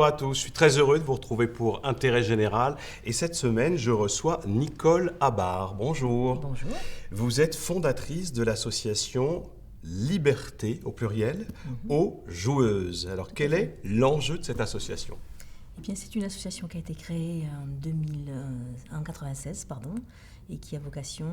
à tous, je suis très heureux de vous retrouver pour Intérêt Général et cette semaine je reçois Nicole Habart. Bonjour. Bonjour. Vous êtes fondatrice de l'association Liberté, au pluriel, aux joueuses. Alors quel est l'enjeu de cette association ? Eh bien, c'est une association qui a été créée en 96, et qui a vocation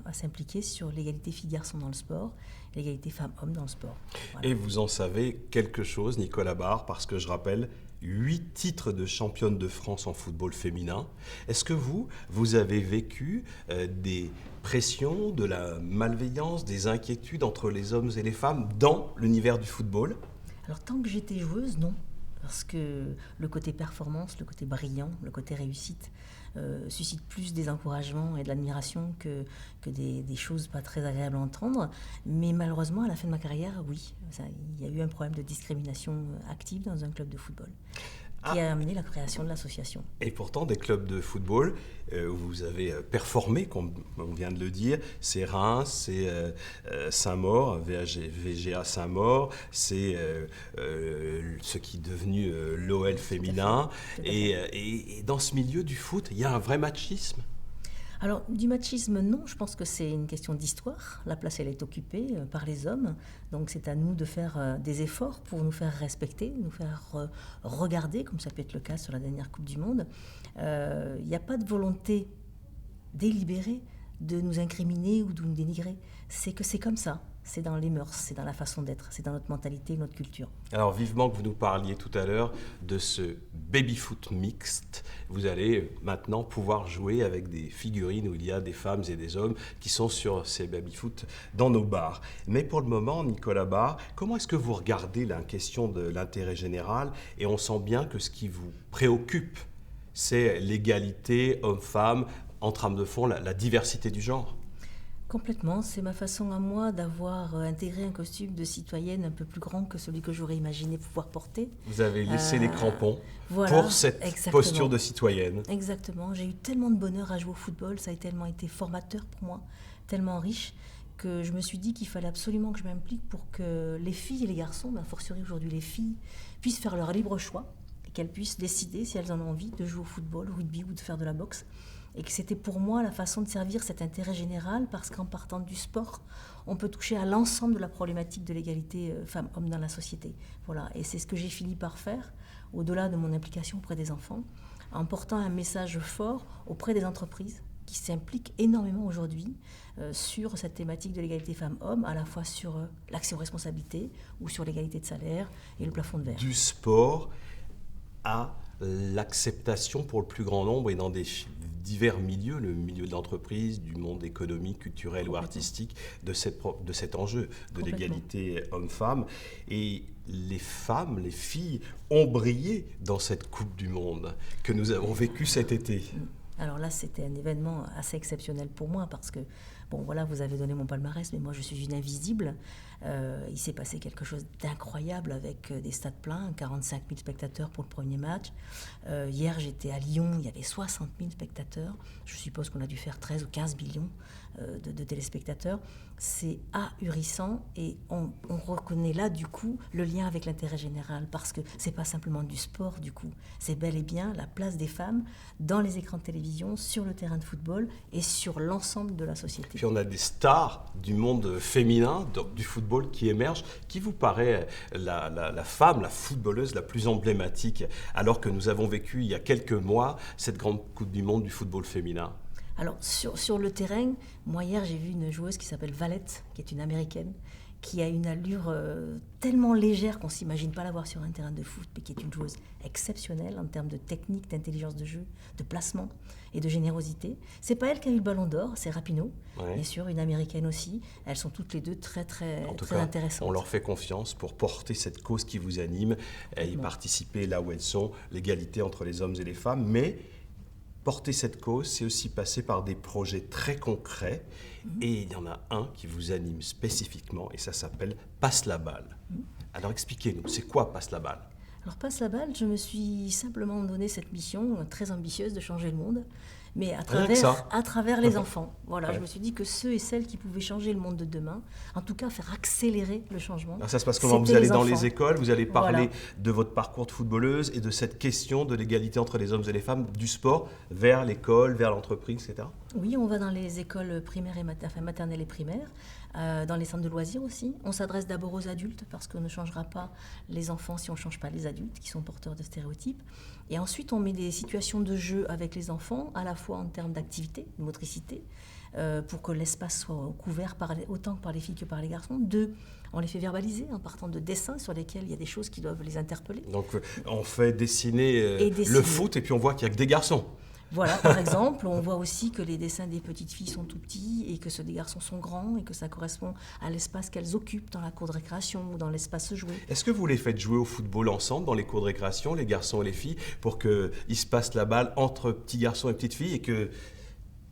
à s'impliquer sur l'égalité filles-garçons dans le sport, et l'égalité femmes-hommes dans le sport. Voilà. Et vous en savez quelque chose, Nicole Habart, parce que je rappelle 8 titres de championne de France en football féminin. Est-ce que vous avez vécu des pressions, de la malveillance, des inquiétudes entre les hommes et les femmes dans l'univers du football ? Alors, tant que j'étais joueuse, non. Parce que le côté performance, le côté brillant, le côté réussite suscite plus des encouragements et de l'admiration que des choses pas très agréables à entendre. Mais malheureusement, à la fin de ma carrière, oui, il y a eu un problème de discrimination active dans un club de football qui a amené la création de l'association. Et pourtant, des clubs de football où vous avez performé, comme on vient de le dire, c'est Reims, c'est Saint-Maur, VGA Saint-Maur, c'est ce qui est devenu l'OL féminin. Et dans ce milieu du foot, il y a un vrai machisme. Alors, du machisme, non. Je pense que c'est une question d'histoire. La place, elle est occupée par les hommes. Donc, c'est à nous de faire des efforts pour nous faire respecter, nous faire regarder, comme ça peut être le cas sur la dernière Coupe du Monde. Il n'y a pas de volonté délibérée de nous incriminer ou de nous dénigrer. C'est que c'est comme ça. C'est dans les mœurs, c'est dans la façon d'être, c'est dans notre mentalité, notre culture. Alors vivement que vous nous parliez tout à l'heure de ce baby-foot mixte. Vous allez maintenant pouvoir jouer avec des figurines où il y a des femmes et des hommes qui sont sur ces baby-foot dans nos bars. Mais pour le moment, Nicole Habart, comment est-ce que vous regardez la question de l'intérêt général ? Et on sent bien que ce qui vous préoccupe, c'est l'égalité homme-femme, en trame de fond, la diversité du genre. Complètement, c'est ma façon à moi d'avoir intégré un costume de citoyenne un peu plus grand que celui que j'aurais imaginé pouvoir porter. Vous avez laissé les crampons voilà, pour cette exactement. posture de citoyenne. Exactement, j'ai eu tellement de bonheur à jouer au football, ça a tellement été formateur pour moi, tellement riche, que je me suis dit qu'il fallait absolument que je m'implique pour que les filles et les garçons, mais a fortiori aujourd'hui les filles, puissent faire leur libre choix et qu'elles puissent décider si elles en ont envie de jouer au football, au rugby ou de faire de la boxe. Et que c'était pour moi la façon de servir cet intérêt général parce qu'en partant du sport, on peut toucher à l'ensemble de la problématique de l'égalité femmes-hommes dans la société. Voilà. Et c'est ce que j'ai fini par faire, au-delà de mon implication auprès des enfants, en portant un message fort auprès des entreprises qui s'impliquent énormément aujourd'hui sur cette thématique de l'égalité femmes-hommes, à la fois sur l'accès aux responsabilités ou sur l'égalité de salaire et le plafond de verre. Du sport à l'acceptation pour le plus grand nombre et dans des divers milieux, le milieu de l'entreprise, du monde économique, culturel ou artistique, de cet enjeu de l'égalité homme-femme. Et les femmes, les filles ont brillé dans cette Coupe du Monde que nous avons vécue cet été. Alors là, c'était un événement assez exceptionnel pour moi parce que, bon voilà, vous avez donné mon palmarès, mais moi je suis une invisible. Il s'est passé quelque chose d'incroyable avec des stades pleins, 45 000 spectateurs pour le premier match. Hier, j'étais à Lyon, il y avait 60 000 spectateurs. Je suppose qu'on a dû faire 13 ou 15 millions de téléspectateurs. C'est ahurissant et on reconnaît là, du coup, le lien avec l'intérêt général parce que c'est pas simplement du sport, du coup. C'est bel et bien la place des femmes dans les écrans de télévision, sur le terrain de football et sur l'ensemble de la société. Puis on a des stars du monde féminin, du football qui émergent. Qui vous paraît la femme, la footballeuse la plus emblématique alors que nous avons vécu il y a quelques mois cette grande Coupe du Monde du football féminin ? Alors, sur le terrain, moi hier, j'ai vu une joueuse qui s'appelle Valette, qui est une Américaine, qui a une allure tellement légère qu'on ne s'imagine pas la voir sur un terrain de foot, mais qui est une joueuse exceptionnelle en termes de technique, d'intelligence de jeu, de placement et de générosité. C'est pas elle qui a eu le ballon d'or, c'est Rapinoe, bien sûr, une Américaine aussi. Elles sont toutes les deux très intéressantes. On leur fait confiance pour porter cette cause qui vous anime et y participer là où elles sont, l'égalité entre les hommes et les femmes, mais porter cette cause, c'est aussi passer par des projets très concrets. Et il y en a un qui vous anime spécifiquement, et ça s'appelle Passe la balle. Alors expliquez-nous, c'est quoi Passe la balle ? Alors Passe la balle, je me suis simplement donné cette mission très ambitieuse de changer le monde. mais Rien que ça. à travers les enfants. Voilà, Ouais. je me suis dit que ceux et celles qui pouvaient changer le monde de demain, en tout cas faire accélérer le changement, Alors ça se passe comment? Vous c'était allez les dans enfants. les écoles, vous allez parler Voilà. de votre parcours de footballeuse et de cette question de l'égalité entre les hommes et les femmes du sport vers l'école, vers l'entreprise, etc. Oui, on va dans les écoles primaires et maternelles et primaires, dans les centres de loisirs aussi. On s'adresse d'abord aux adultes parce qu'on ne changera pas les enfants si on ne change pas les adultes qui sont porteurs de stéréotypes. Et ensuite, on met des situations de jeu avec les enfants, à la fois en termes d'activité, de motricité, pour que l'espace soit couvert autant par les filles que par les garçons. Deux, on les fait verbaliser en partant de dessins sur lesquels il y a des choses qui doivent les interpeller. Donc on fait dessiner Et le dessiner. foot et puis on voit qu'il n'y a que des garçons. Voilà, par exemple, on voit aussi que les dessins des petites filles sont tout petits et que ceux des garçons sont grands et que ça correspond à l'espace qu'elles occupent dans la cour de récréation ou dans l'espace jouet. Est-ce que vous les faites jouer au football ensemble dans les cours de récréation, les garçons et les filles, pour qu'ils se passent la balle entre petits garçons et petites filles et que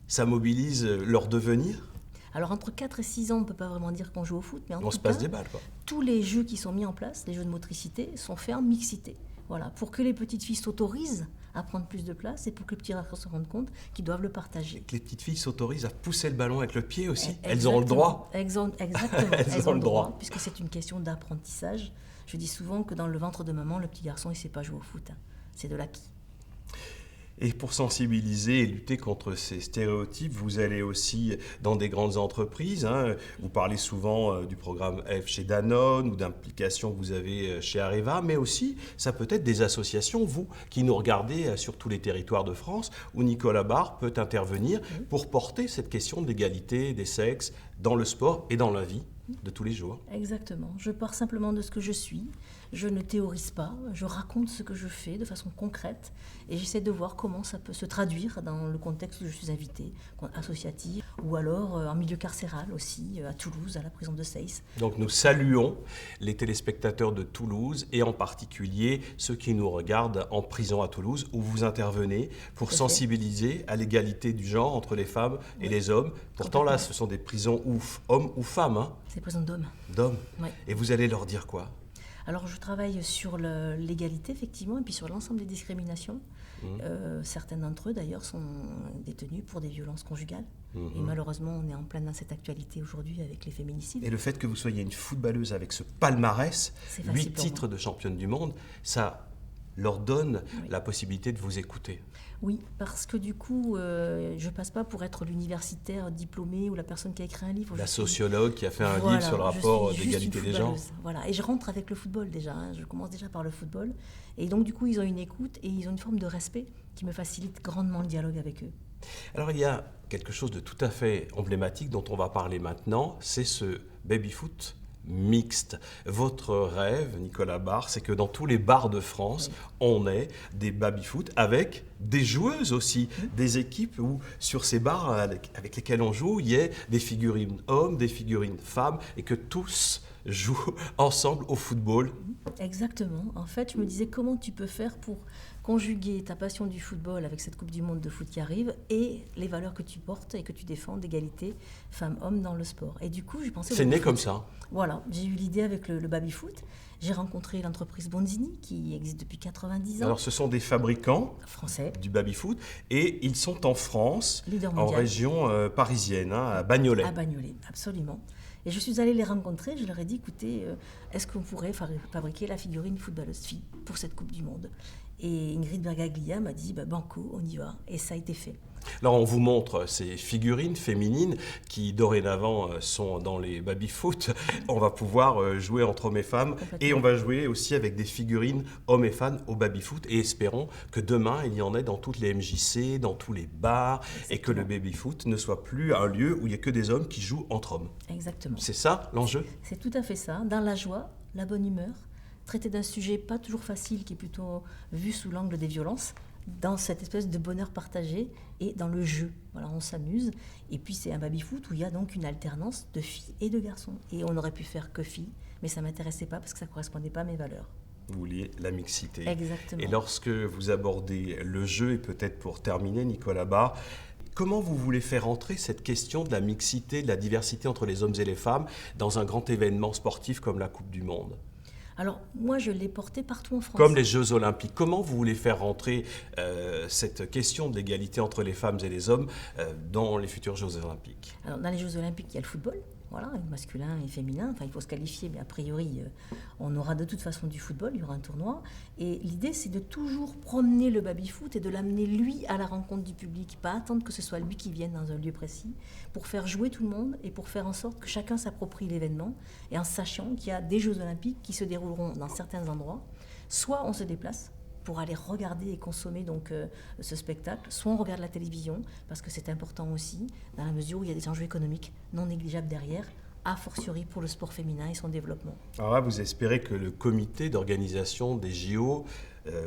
ça mobilise leur devenir? Alors entre 4 et 6 ans, on ne peut pas vraiment dire qu'on joue au foot, mais en On tout se passe cas, des balles, quoi. tous les jeux qui sont mis en place, les jeux de motricité, sont faits en mixité. Voilà, pour que les petites filles s'autorisent à prendre plus de place et pour que les petits garçons se rendent compte qu'ils doivent le partager. Que les petites filles s'autorisent à pousser le ballon avec le pied aussi. Exactement. Elles ont le droit. Exactement, Elles ont le droit. puisque c'est une question d'apprentissage. Je dis souvent que dans le ventre de maman, le petit garçon, il ne sait pas jouer au foot. C'est de l'acquis. Et pour sensibiliser et lutter contre ces stéréotypes, vous allez aussi dans des grandes entreprises. Vous parlez souvent du programme F chez Danone ou d'implications que vous avez chez Areva, mais aussi, ça peut être des associations, vous, qui nous regardez sur tous les territoires de France, où Nicolas Barre peut intervenir pour porter cette question d'égalité des sexes dans le sport et dans la vie de tous les jours. Exactement. Je pars simplement de ce que je suis. Je ne théorise pas. Je raconte ce que je fais de façon concrète et j'essaie de voir comment ça peut se traduire dans le contexte où je suis invitée, associatif, ou alors en milieu carcéral aussi, à Toulouse, à la prison de Seyss. Donc nous saluons les téléspectateurs de Toulouse et en particulier ceux qui nous regardent en prison à Toulouse où vous intervenez pour Tout à fait. sensibiliser à l'égalité du genre entre les femmes et les hommes. Pourtant là, Complètement. ce sont des prisons où hommes ou femmes, C'est prison d'hommes. d'hommes. Ouais. Et vous allez leur dire quoi? Alors je travaille sur l'égalité effectivement et puis sur l'ensemble des discriminations. Certains d'entre eux d'ailleurs sont détenus pour des violences conjugales. Et malheureusement on est en plein dans cette actualité aujourd'hui avec les féminicides. Et le fait que vous soyez une footballeuse avec ce palmarès, C'est facile 8 pour titres de championne du monde, ça leur donne la possibilité de vous écouter. Oui, parce que du coup, je passe pas pour être l'universitaire diplômé ou la personne qui a écrit un livre. La Je suis- sociologue qui a fait un Voilà, livre sur le je rapport suis juste d'égalité une des genres. footballeuse. Voilà, et je rentre avec le football déjà. Je commence déjà par le football. Et donc du coup, ils ont une écoute et ils ont une forme de respect qui me facilite grandement le dialogue avec eux. Alors il y a quelque chose de tout à fait emblématique dont on va parler maintenant, c'est ce baby-foot mixte. Votre rêve, Nicolas Barre, c'est que dans tous les bars de France, on ait des baby-foot avec des joueuses aussi, des équipes où sur ces bars avec lesquels on joue, il y ait des figurines hommes, des figurines femmes et que tous jouent ensemble au football. Exactement. En fait, je me disais comment tu peux faire pour conjuguer ta passion du football avec cette Coupe du Monde de foot qui arrive et les valeurs que tu portes et que tu défends d'égalité femmes-hommes dans le sport. Et du coup, j'ai pensé... C'est né comme ça. Voilà, j'ai eu l'idée avec le baby-foot. J'ai rencontré l'entreprise Bonzini qui existe depuis 90 ans. Alors ce sont des fabricants Français, du baby-foot et ils sont en France, leader en mondial. parisienne, parisienne, à Bagnolet. À Bagnolet, absolument. Et je suis allée les rencontrer, je leur ai dit, écoutez, est-ce qu'on pourrait fabriquer la figurine footballeuse fille pour cette Coupe du Monde? Et Ingrid Bergaglia m'a dit, banco, on y va. Et ça a été fait. Alors on vous montre ces figurines féminines qui dorénavant sont dans les baby-foot. On va pouvoir jouer entre hommes et femmes et on va jouer aussi avec des figurines hommes et femmes au baby-foot et espérons que demain il y en ait dans toutes les MJC, dans tous les bars et que le baby-foot ne soit plus un lieu où il n'y a que des hommes qui jouent entre hommes. Exactement. C'est ça l'enjeu? C'est tout à fait ça, dans la joie, la bonne humeur, traiter d'un sujet pas toujours facile qui est plutôt vu sous l'angle des violences, dans cette espèce de bonheur partagé et dans le jeu. Voilà, on s'amuse. Et puis c'est un baby-foot où il y a donc une alternance de filles et de garçons. Et on aurait pu faire que filles, mais ça ne m'intéressait pas parce que ça ne correspondait pas à mes valeurs. Vous vouliez la mixité. Exactement. Et lorsque vous abordez le jeu, et peut-être pour terminer, Nicolas Barre, comment vous voulez faire entrer cette question de la mixité, de la diversité entre les hommes et les femmes dans un grand événement sportif comme la Coupe du Monde? Alors, moi, je l'ai porté partout en France. Comme les Jeux Olympiques, comment vous voulez faire rentrer cette question de l'égalité entre les femmes et les hommes dans les futurs Jeux Olympiques? Alors, dans les Jeux Olympiques, il y a le football, voilà, masculin et féminin. Enfin, il faut se qualifier, mais a priori, on aura de toute façon du football, il y aura un tournoi. Et l'idée, c'est de toujours promener le baby-foot et de l'amener, lui, à la rencontre du public. Pas attendre que ce soit lui qui vienne dans un lieu précis, pour faire jouer tout le monde et pour faire en sorte que chacun s'approprie l'événement. Et en sachant qu'il y a des Jeux Olympiques qui se dérouleront dans certains endroits. Soit on se déplace pour aller regarder et consommer donc ce spectacle, soit on regarde la télévision, parce que c'est important aussi, dans la mesure où il y a des enjeux économiques non négligeables derrière, a fortiori pour le sport féminin et son développement. Alors là, vous espérez que le comité d'organisation des JO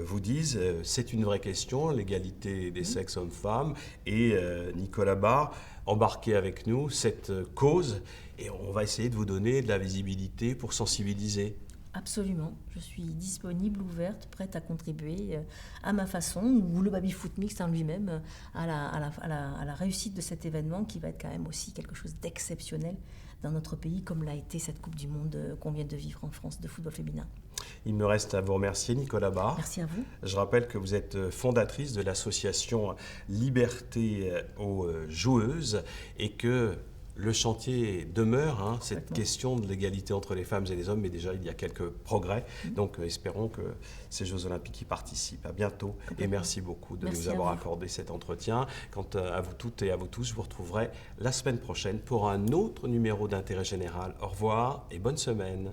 vous dise c'est une vraie question, l'égalité des sexes hommes-femmes, et Nicolas Barre, embarquez avec nous cette cause, et on va essayer de vous donner de la visibilité pour sensibiliser. Absolument, je suis disponible, ouverte, prête à contribuer à ma façon, ou le baby-foot mixte en lui-même, à la réussite de cet événement qui va être quand même aussi quelque chose d'exceptionnel dans notre pays, comme l'a été cette Coupe du Monde qu'on vient de vivre en France de football féminin. Il me reste à vous remercier, Nicolas Barre. Merci à vous. Je rappelle que vous êtes fondatrice de l'association Liberté aux joueuses et que le chantier demeure, cette question de l'égalité entre les femmes et les hommes, mais déjà il y a quelques progrès. Donc espérons que ces Jeux Olympiques y participent. À bientôt et merci beaucoup de nous avoir accordé cet entretien. Quant à vous toutes et à vous tous, je vous retrouverai la semaine prochaine pour un autre numéro d'Intérêt Général. Au revoir et bonne semaine.